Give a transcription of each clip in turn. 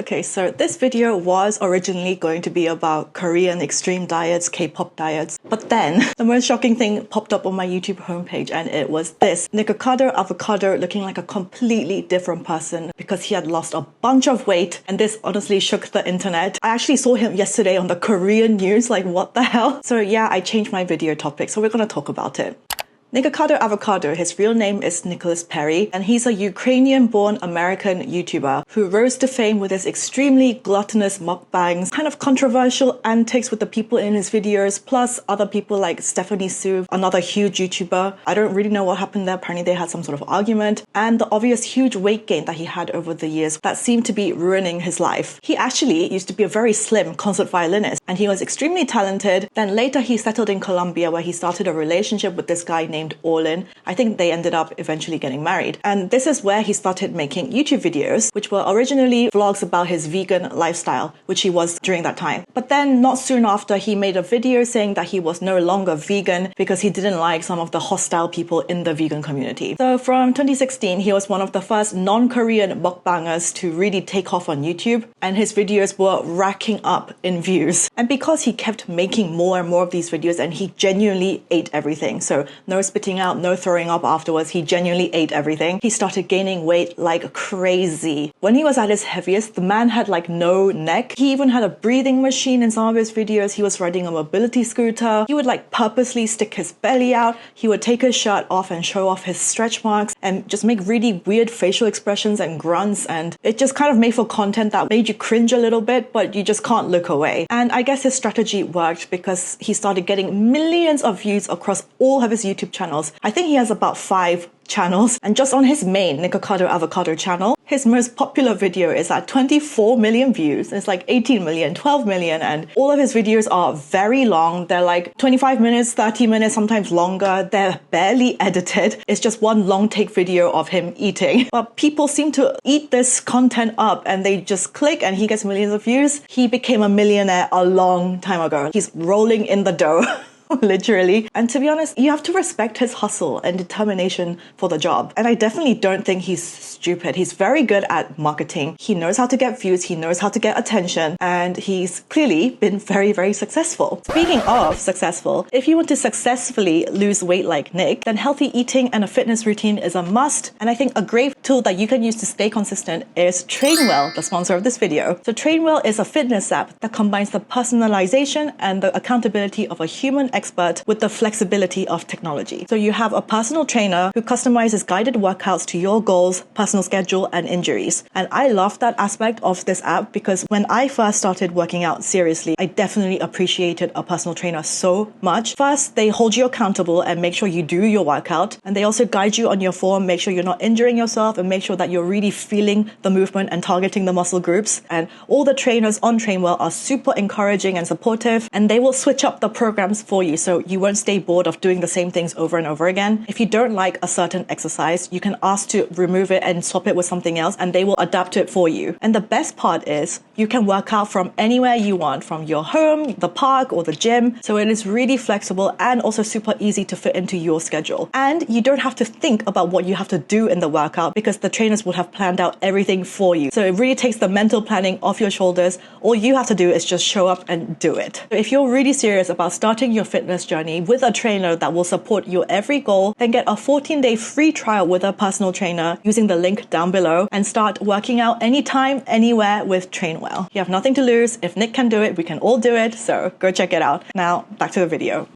Okay, so this video was originally going to be about Korean extreme diets, K-pop diets, but then the most shocking thing popped up on my YouTube homepage, and it was this Nikocado Avocado looking like a completely different person because he had lost a bunch of weight, and this honestly shook the internet. I actually saw him yesterday on the Korean news, like what the hell? So yeah, I changed my video topic, so we're gonna talk about it. Nikocado Avocado, his real name is Nicholas Perry, and he's a Ukrainian-born American YouTuber who rose to fame with his extremely gluttonous mukbangs, kind of controversial antics with the people in his videos, plus other people like Stephanie Sue, another huge YouTuber. I don't really know what happened there. Apparently they had some sort of argument, and the obvious huge weight gain that he had over the years that seemed to be ruining his life. He actually used to be a very slim concert violinist, and he was extremely talented. Then later he settled in Colombia, where he started a relationship with this guy named Orlin. I think they ended up eventually getting married. And this is where he started making YouTube videos, which were originally vlogs about his vegan lifestyle, which he was during that time. But then not soon after, he made a video saying that he was no longer vegan because he didn't like some of the hostile people in the vegan community. So from 2016, he was one of the first non-Korean mukbangers to really take off on YouTube, and his videos were racking up in views. And because he kept making more and more of these videos, and he genuinely ate everything, so no spitting out, no throwing up afterwards, he genuinely ate everything, he started gaining weight like crazy. When he was at his heaviest, the man had like no neck. He even had a breathing machine in some of his videos. He was riding a mobility scooter. He would like purposely stick his belly out. He would take his shirt off and show off his stretch marks and just make really weird facial expressions and grunts, and it just kind of made for content that made you cringe a little bit, but you just can't look away. And I guess his strategy worked because he started getting millions of views across all of his YouTube channels. I think he has about 5 channels, and just on his main Nikocado Avocado channel, his most popular video is at 24 million views. It's like 18 million, 12 million, and all of his videos are very long. They're like 25 minutes, 30 minutes, sometimes longer. They're barely edited. It's just one long take video of him eating. But people seem to eat this content up, and they just click and he gets millions of views. He became a millionaire a long time ago. He's rolling in the dough. Literally. And to be honest, you have to respect his hustle and determination for the job. And I definitely don't think he's stupid. He's very good at marketing. He knows how to get views. He knows how to get attention. And he's clearly been very, very successful. Speaking of successful, if you want to successfully lose weight like Nick, then healthy eating and a fitness routine is a must. And I think a great tool that you can use to stay consistent is Trainwell, the sponsor of this video. So Trainwell is a fitness app that combines the personalization and the accountability of a human expert with the flexibility of technology. So you have a personal trainer who customizes guided workouts to your goals, personal schedule, and injuries. And I love that aspect of this app because when I first started working out seriously, I definitely appreciated a personal trainer so much. First, they hold you accountable and make sure you do your workout. And they also guide you on your form, make sure you're not injuring yourself, and make sure that you're really feeling the movement and targeting the muscle groups. And all the trainers on Trainwell are super encouraging and supportive, and they will switch up the programs for you, so you won't stay bored of doing the same things over and over again. If you don't like a certain exercise, you can ask to remove it and swap it with something else, and they will adapt it for you. And the best part is you can work out from anywhere you want, from your home, the park, or the gym. So it is really flexible and also super easy to fit into your schedule. And you don't have to think about what you have to do in the workout because the trainers will have planned out everything for you. So it really takes the mental planning off your shoulders. All you have to do is just show up and do it. So if you're really serious about starting your fitness journey with a trainer that will support your every goal, then get a 14-day free trial with a personal trainer using the link down below and start working out anytime, anywhere with Trainwell. You have nothing to lose. If Nick can do it, we can all do it. So go check it out. Now back to the video.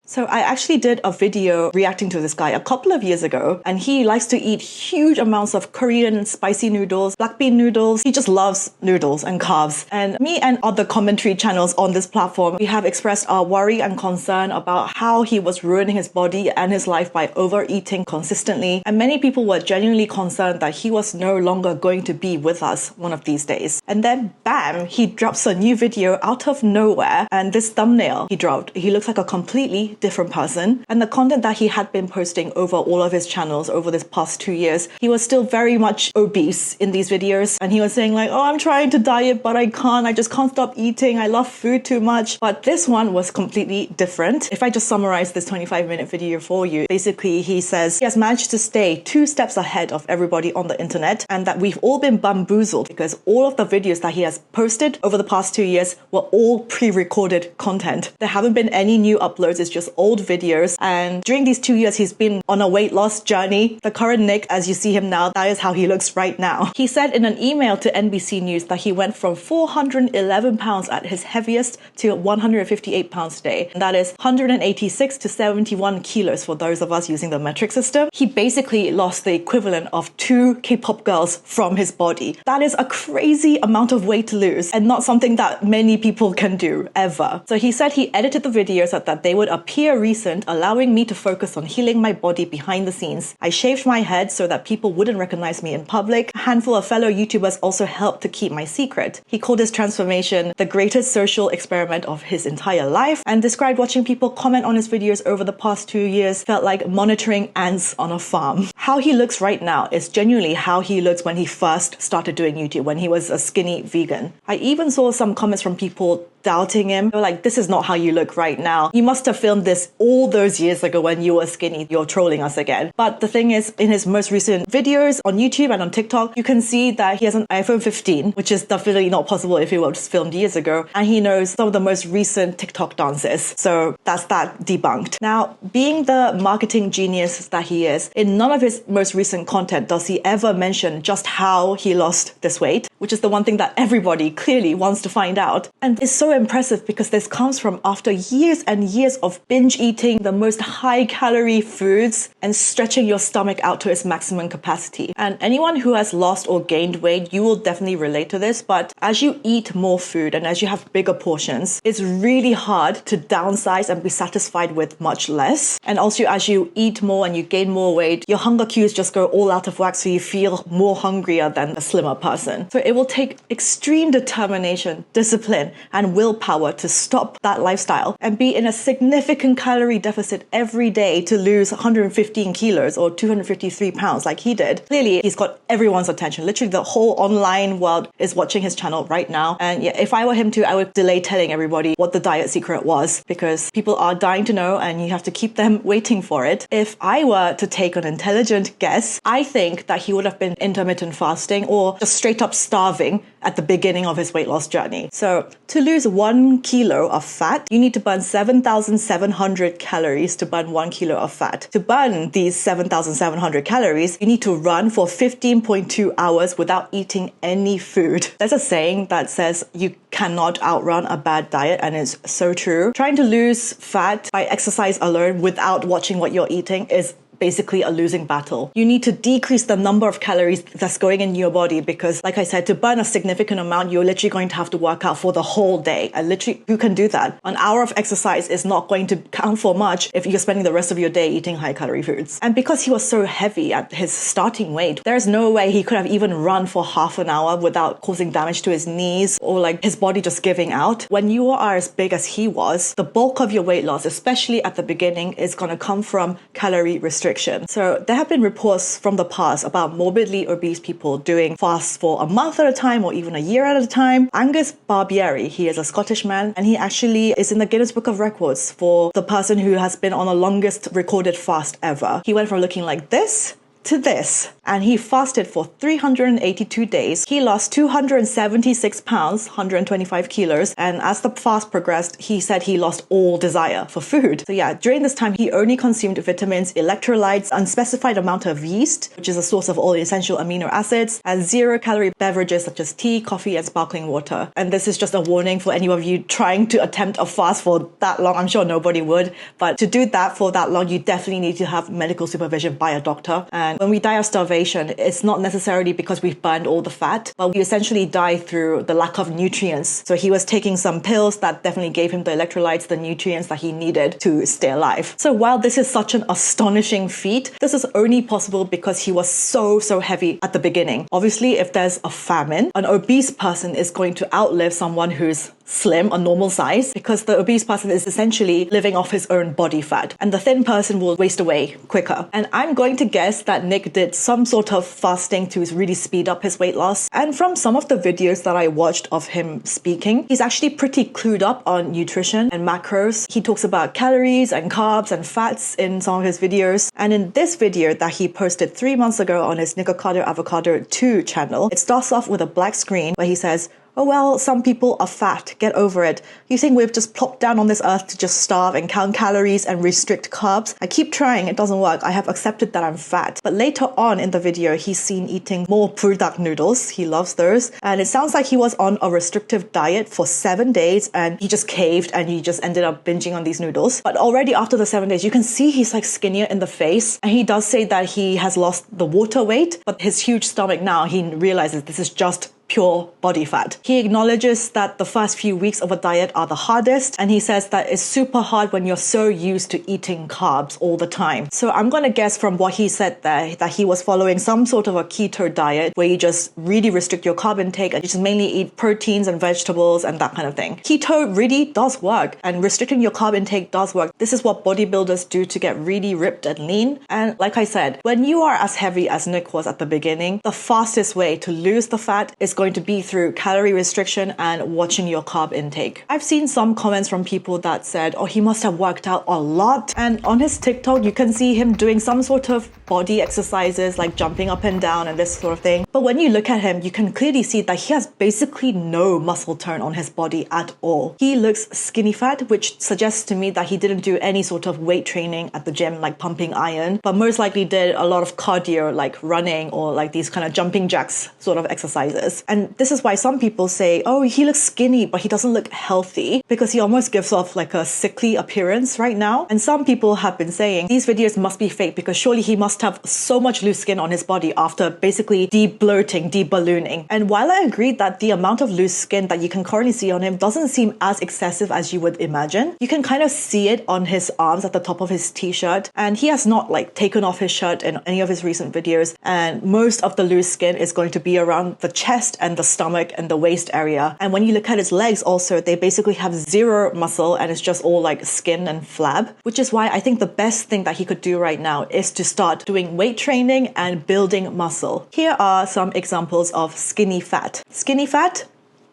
So I actually did a video reacting to this guy a couple of years ago, and he likes to eat huge amounts of Korean spicy noodles, black bean noodles. He just loves noodles and carbs. And me and other commentary channels on this platform, we have expressed our worry and concern about how he was ruining his body and his life by overeating consistently. And many people were genuinely concerned that he was no longer going to be with us one of these days. And then bam, he drops a new video out of nowhere, and this thumbnail he dropped, he looks like a completely different person. And the content that he had been posting over all of his channels over this past 2 years, he was still very much obese in these videos. And he was saying like, oh, I'm trying to diet, but I can't. I just can't stop eating. I love food too much. But this one was completely different. If I just summarize this 25-minute video for you, basically he says he has managed to stay 2 steps ahead of everybody on the internet, and that we've all been bamboozled because all of the videos that he has posted over the past 2 years were all pre-recorded content. There haven't been any new uploads, it's just old videos. And during these 2 years, he's been on a weight loss journey. The current Nick, as you see him now, that is how he looks right now. He said in an email to NBC News that he went from 411 pounds at his heaviest to 158 pounds today. And that is 186 to 71 kilos for those of us using the metric system. He basically lost the equivalent of 2 K-pop girls from his body. That is a crazy amount of weight to lose, and not something that many people can do ever. So he said he edited the videos so that they would appear recent, allowing me to focus on healing my body behind the scenes. I shaved my head so that people wouldn't recognize me in public. A handful of fellow YouTubers also helped to keep my secret. He called his transformation the greatest social experiment of his entire life, and described watching people comment on his videos over the past 2 years felt like monitoring ants on a farm. How he looks right now is genuinely how he looks when he first started doing YouTube, when he was a skinny vegan. I even saw some comments from people doubting him. They were like, this is not how you look right now. You must have filmed this all those years ago when you were skinny. You're trolling us again. But the thing is, in his most recent videos on YouTube and on TikTok, you can see that he has an iPhone 15, which is definitely not possible if it was filmed years ago. And he knows some of the most recent TikTok dances. So that's that debunked. Now, being the marketing genius that he is, in none of his most recent content does he ever mention just how he lost this weight, which is the one thing that everybody clearly wants to find out. And it's so impressive because this comes from after years and years of binge eating the most high calorie foods and stretching your stomach out to its maximum capacity. And anyone who has lost or gained weight, you will definitely relate to this. But as you eat more food and as you have bigger portions, it's really hard to downsize and be satisfied with much less. And also as you eat more and you gain more weight, your hunger cues just go all out of whack, so you feel more hungrier than a slimmer person. So it will take extreme determination, discipline, and willpower to stop that lifestyle and be in a significant calorie deficit every day to lose 115 kilos or 253 pounds like he did. Clearly, he's got everyone's attention. Literally, the whole online world is watching his channel right now. And yeah, if I were him too, I would delay telling everybody what the diet secret was, because people are dying to know and you have to keep them waiting for it. If I were to take an intelligent guess, I think that he would have been intermittent fasting or just straight up starving at the beginning of his weight loss journey. So to lose 1 kilo of fat, you need to burn 7,700 calories to burn 1 kilo of fat. To burn these 7,700 calories, you need to run for 15.2 hours without eating any food. There's a saying that says you cannot outrun a bad diet, and it's so true. Trying to lose fat by exercise alone without watching what you're eating is basically a losing battle. You need to decrease the number of calories that's going in your body because, like I said, to burn a significant amount, you're literally going to have to work out for the whole day. And literally, who can do that? An hour of exercise is not going to count for much if you're spending the rest of your day eating high-calorie foods. And because he was so heavy at his starting weight, there's no way he could have even run for half an hour without causing damage to his knees or like his body just giving out. When you are as big as he was, the bulk of your weight loss, especially at the beginning, is going to come from calorie restriction. So there have been reports from the past about morbidly obese people doing fasts for a month at a time or even a year at a time. Angus Barbieri, he is a Scottish man, and he actually is in the Guinness Book of Records for the person who has been on the longest recorded fast ever. He went from looking like this to this, and he fasted for 382 days. He lost 276 pounds, 125 kilos, and as the fast progressed, he said he lost all desire for food. So yeah, during this time, he only consumed vitamins, electrolytes, unspecified amount of yeast, which is a source of all the essential amino acids, and 0-calorie beverages such as tea, coffee, and sparkling water. And this is just a warning for any of you trying to attempt a fast for that long. I'm sure nobody would, but to do that for that long, you definitely need to have medical supervision by a doctor. And And when we die of starvation, it's not necessarily because we've burned all the fat, but we essentially die through the lack of nutrients. So he was taking some pills that definitely gave him the electrolytes, the nutrients that he needed to stay alive. So while this is such an astonishing feat, this is only possible because he was so heavy at the beginning. Obviously, if there's a famine, an obese person is going to outlive someone who's slim, a normal size, because the obese person is essentially living off his own body fat, and the thin person will waste away quicker. And I'm going to guess that Nick did some sort of fasting to really speed up his weight loss. And from some of the videos that I watched of him speaking, he's actually pretty clued up on nutrition and macros. He talks about calories and carbs and fats in some of his videos. And in this video that he posted 3 months ago on his Nikocado Avocado 2 channel, it starts off with a black screen where he says, "Oh well, some people are fat, get over it. You think we've just plopped down on this earth to just starve and count calories and restrict carbs? I keep trying, it doesn't work. I have accepted that I'm fat." But later on in the video, he's seen eating more product noodles. He loves those. And it sounds like he was on a restrictive diet for 7 days and he just caved and he just ended up binging on these noodles. But already after the 7 days, you can see he's like skinnier in the face. And he does say that he has lost the water weight, but his huge stomach now, he realizes this is just pure body fat. He acknowledges that the first few weeks of a diet are the hardest, and he says that it's super hard when you're so used to eating carbs all the time. So I'm going to guess from what he said there that he was following some sort of a keto diet where you just really restrict your carb intake and you just mainly eat proteins and vegetables and that kind of thing. Keto really does work, and restricting your carb intake does work. This is what bodybuilders do to get really ripped and lean. And like I said, when you are as heavy as Nick was at the beginning, the fastest way to lose the fat is going to be through calorie restriction and watching your carb intake. I've seen some comments from people that said, oh, he must have worked out a lot. And on his TikTok, you can see him doing some sort of body exercises like jumping up and down and this sort of thing. But when you look at him, you can clearly see that he has basically no muscle tone on his body at all. He looks skinny fat, which suggests to me that he didn't do any sort of weight training at the gym, like pumping iron, but most likely did a lot of cardio, like running or like these kind of jumping jacks sort of exercises. And this is why some people say, oh, he looks skinny, but he doesn't look healthy, because he almost gives off like a sickly appearance right now. And some people have been saying these videos must be fake because surely he must have so much loose skin on his body after basically de-bloating, de-ballooning. And while I agree that the amount of loose skin that you can currently see on him doesn't seem as excessive as you would imagine, you can kind of see it on his arms at the top of his t-shirt. And he has not like taken off his shirt in any of his recent videos. And most of the loose skin is going to be around the chest and the stomach and the waist area. And when you look at his legs also, they basically have zero muscle and it's just all like skin and flab, which is why I think the best thing that he could do right now is to start doing weight training and building muscle. Here are some examples of skinny fat. Skinny fat,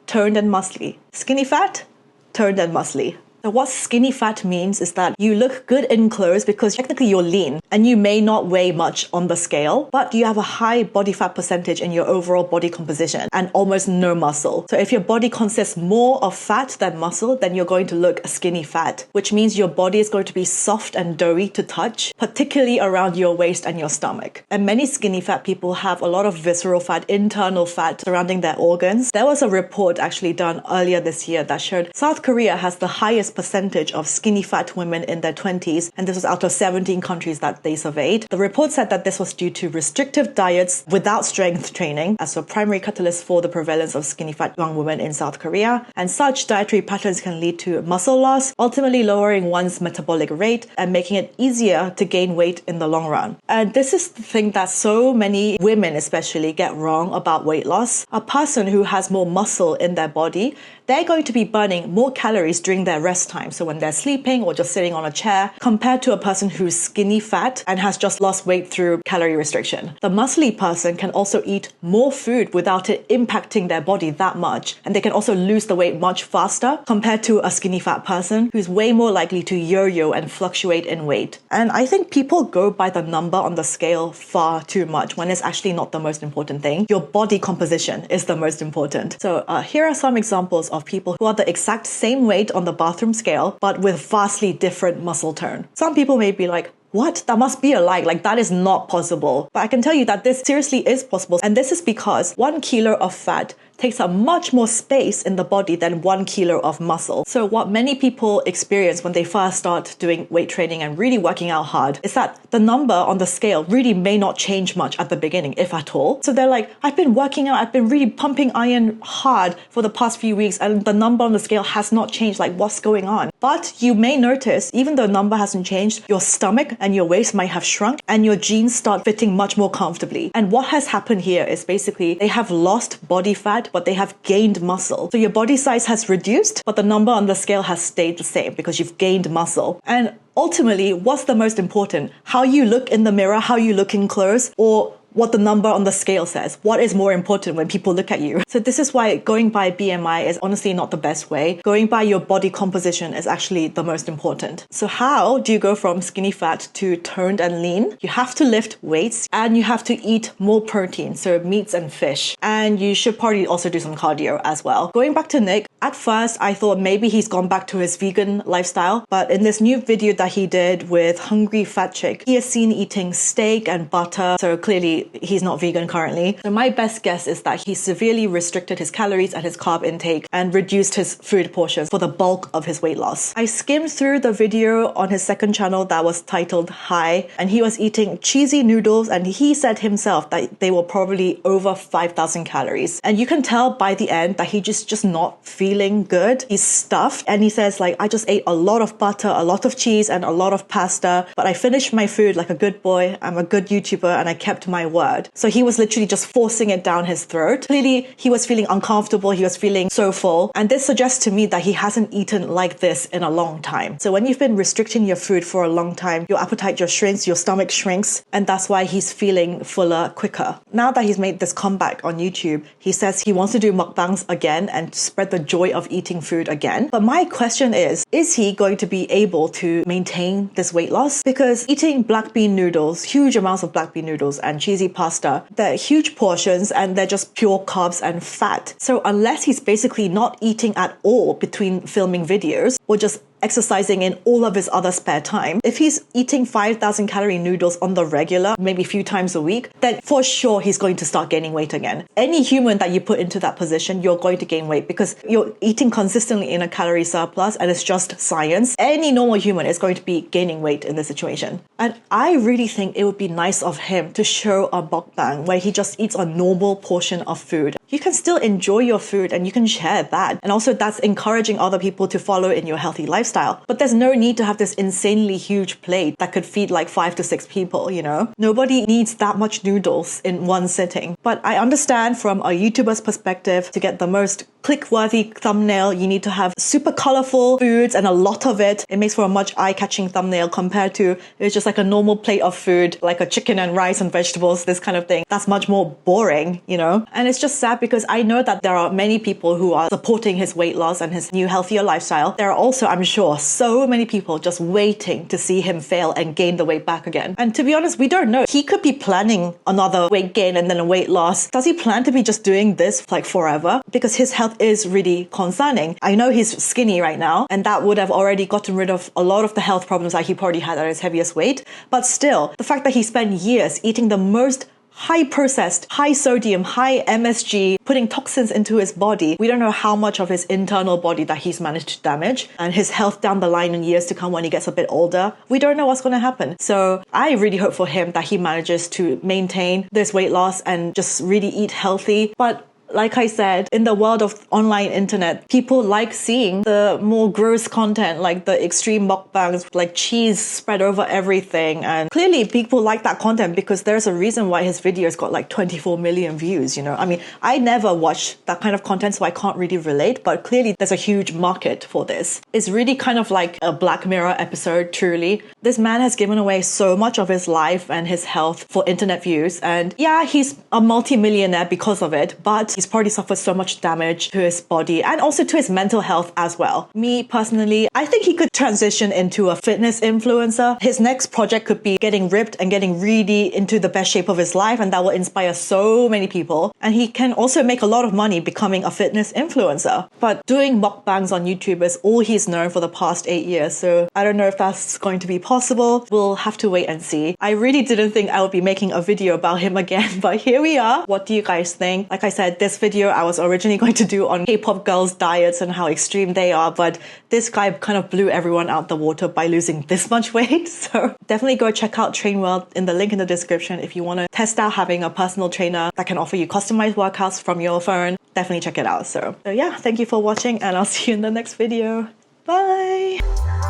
toned and muscly. Skinny fat, toned and muscly. So what skinny fat means is that you look good in clothes because technically you're lean and you may not weigh much on the scale, but you have a high body fat percentage in your overall body composition and almost no muscle. So if your body consists more of fat than muscle, then you're going to look skinny fat, which means your body is going to be soft and doughy to touch, particularly around your waist and your stomach. And many skinny fat people have a lot of visceral fat, internal fat surrounding their organs. There was a report actually done earlier this year that showed South Korea has the highest percentage of skinny fat women in their 20s, and this was out of 17 countries that they surveyed. The report said that this was due to restrictive diets without strength training as a primary catalyst for the prevalence of skinny fat young women in South Korea. And such dietary patterns can lead to muscle loss, ultimately lowering one's metabolic rate and making it easier to gain weight in the long run. And this is the thing that so many women especially get wrong about weight loss. A person who has more muscle in their body, they're going to be burning more calories during their rest time, so when they're sleeping or just sitting on a chair, compared to a person who's skinny fat and has just lost weight through calorie restriction. The muscly person can also eat more food without it impacting their body that much, and they can also lose the weight much faster compared to a skinny fat person who's way more likely to yo-yo and fluctuate in weight. And I think people go by the number on the scale far too much when it's actually not the most important thing. Your body composition is the most important. So here are some examples of people who are the exact same weight on the bathroom scale, but with vastly different muscle tone. Some people may be like, what? That must be a lie. Like, that is not possible. But I can tell you that this seriously is possible. And this is because 1 kilo of fat takes up much more space in the body than 1 kilo of muscle. So what many people experience when they first start doing weight training and really working out hard is that the number on the scale really may not change much at the beginning, if at all. So they're like, I've been working out, I've been really pumping iron hard for the past few weeks and the number on the scale has not changed. Like, what's going on? But you may notice, even though the number hasn't changed, your stomach and your waist might have shrunk and your jeans start fitting much more comfortably. And what has happened here is basically they have lost body fat, but they have gained muscle. So your body size has reduced, but the number on the scale has stayed the same because you've gained muscle. And ultimately, what's the most important? How you look in the mirror, how you look in clothes, or what the number on the scale says? What is more important when people look at you? So this is why going by BMI is honestly not the best way. Going by your body composition is actually the most important. So how do you go from skinny fat to toned and lean? You have to lift weights and you have to eat more protein, so meats and fish. And you should probably also do some cardio as well. Going back to Nick, at first I thought maybe he's gone back to his vegan lifestyle, but in this new video that he did with Hungry Fat Chick, he is seen eating steak and butter, so clearly he's not vegan currently. So my best guess is that he severely restricted his calories and his carb intake and reduced his food portions for the bulk of his weight loss. I skimmed through the video on his second channel that was titled Hi, and he was eating cheesy noodles and he said himself that they were probably over 5,000 calories. And you can tell by the end that he just not feeling good. He's stuffed and he says like, I just ate a lot of butter, a lot of cheese and a lot of pasta, but I finished my food like a good boy. I'm a good YouTuber and I kept my word. So he was literally just forcing it down his throat. Clearly, he was feeling uncomfortable. He was feeling so full. And this suggests to me that he hasn't eaten like this in a long time. So when you've been restricting your food for a long time, your appetite just shrinks, your stomach shrinks, and that's why he's feeling fuller quicker. Now that he's made this comeback on YouTube, he says he wants to do mukbangs again and spread the joy of eating food again. But my question is he going to be able to maintain this weight loss? Because eating black bean noodles, huge amounts of black bean noodles and cheesy pasta, they're huge portions and they're just pure carbs and fat. So unless he's basically not eating at all between filming videos or just exercising in all of his other spare time, if he's eating 5,000 calorie noodles on the regular, maybe a few times a week, then for sure he's going to start gaining weight again. Any human that you put into that position, you're going to gain weight because you're eating consistently in a calorie surplus and it's just science. Any normal human is going to be gaining weight in this situation. And I really think it would be nice of him to show a mukbang where he just eats a normal portion of food. You can still enjoy your food and you can share that. And also that's encouraging other people to follow in your healthy lifestyle. But there's no need to have this insanely huge plate that could feed like 5 to 6 people, you know? Nobody needs that much noodles in one sitting. But I understand from a YouTuber's perspective, to get the most click-worthy thumbnail, you need to have super colorful foods and a lot of it. It makes for a much eye-catching thumbnail compared to it's just like a normal plate of food, like a chicken and rice and vegetables, this kind of thing. That's much more boring, you know? And it's just sad because I know that there are many people who are supporting his weight loss and his new healthier lifestyle. There are also, I'm sure, so many people just waiting to see him fail and gain the weight back again. And to be honest, we don't know. He could be planning another weight gain and then a weight loss. Does he plan to be just doing this like forever? Because his health is really concerning. I know he's skinny right now, and that would have already gotten rid of a lot of the health problems that he probably had at his heaviest weight. But still, the fact that he spent years eating the most high processed, high sodium, high MSG, putting toxins into his body. We don't know how much of his internal body that he's managed to damage and his health down the line in years to come when he gets a bit older. We don't know what's going to happen. So I really hope for him that he manages to maintain this weight loss and just really eat healthy. But like I said, in the world of online internet, people like seeing the more gross content, like the extreme mukbangs, like cheese spread over everything. And clearly people like that content because there's a reason why his videos got like 24 million views, you know? I mean, I never watched that kind of content, so I can't really relate, but clearly there's a huge market for this. It's really kind of like a Black Mirror episode, truly. This man has given away so much of his life and his health for internet views. And yeah, he's a multi-millionaire because of it, but he's probably suffered so much damage to his body and also to his mental health as well. Me personally, I think he could transition into a fitness influencer. His next project could be getting ripped and getting really into the best shape of his life, and that will inspire so many people. And he can also make a lot of money becoming a fitness influencer. But doing mukbangs on YouTube is all he's known for the past 8 years, so I don't know if that's going to be possible. We'll have to wait and see. I really didn't think I would be making a video about him again, but here we are. What do you guys think? Like I said, this video I was originally going to do on K-pop girls' diets and how extreme they are, but this guy kind of blew everyone out the water by losing this much weight. So definitely go check out Train Well in the link in the description if you want to test out having a personal trainer that can offer you customized workouts from your phone. Definitely check it out. So yeah, thank you for watching and I'll see you in the next video. Bye!